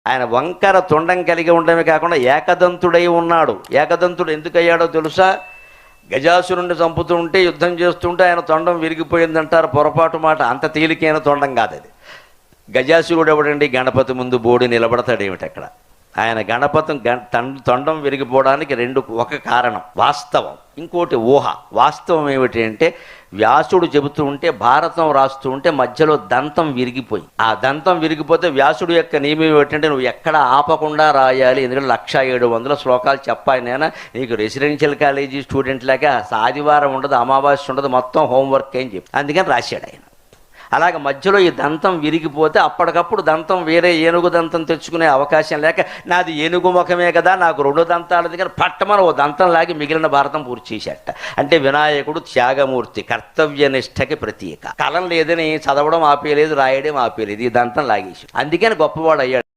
ఆయన వంకర తొండం కలిగి ఉండడమే కాకుండా ఏకదంతుడై ఉన్నాడు. ఏకదంతుడు ఎందుకు అయ్యాడో తెలుసా? గజాసురుణ్ణి చంపుతూ ఉంటే, యుద్ధం చేస్తుంటే ఆయన తొండం విరిగిపోయిందంటారు. పొరపాటు మాట. అంత తేలికైన తొండం కాదు అది. గజాసురుడు ఎవడండి? గణపతి ముందు బోడి నిలబడతాడేమిటి అక్కడ? ఆయన గణపతం తొండం విరిగిపోవడానికి ఒక కారణం వాస్తవం, ఇంకోటి ఊహ. వాస్తవం ఏమిటి అంటే, వ్యాసుడు చెబుతూ ఉంటే, భారతం రాస్తూ ఉంటే మధ్యలో దంతం విరిగిపోయి, ఆ దంతం విరిగిపోతే వ్యాసుడు యొక్క నియమం ఏమిటంటే, నువ్వు ఎక్కడ ఆపకుండా రాయాలి. ఎందుకంటే 1700 శ్లోకాలు చెప్పాలి. నేను నీకు రెసిడెన్షియల్ కాలేజీ స్టూడెంట్ లాగా ఆదివారం ఉండదు, అమావాస్య ఉండదు, మొత్తం హోంవర్క్ అని చెప్పి అందుకని రాశాడు ఆయన. అలాగే మధ్యలో ఈ దంతం విరిగిపోతే అప్పటికప్పుడు దంతం వేరే ఏనుగు దంతం తెచ్చుకునే అవకాశం లేక, నాది ఏనుగు ముఖమే కదా, నాకు 2 దంతాలది కానీ పట్టమని ఓ దంతం లాగి మిగిలిన భారతం పూర్తి చేసేట. అంటే వినాయకుడు త్యాగమూర్తి, కర్తవ్యనిష్టకి ప్రతీక. కలం లేదని చదవడం ఆపేయలేదు, రాయడం ఆపేయలేదు, ఈ దంతం లాగేసి అందుకని గొప్పవాడు అయ్యాడు.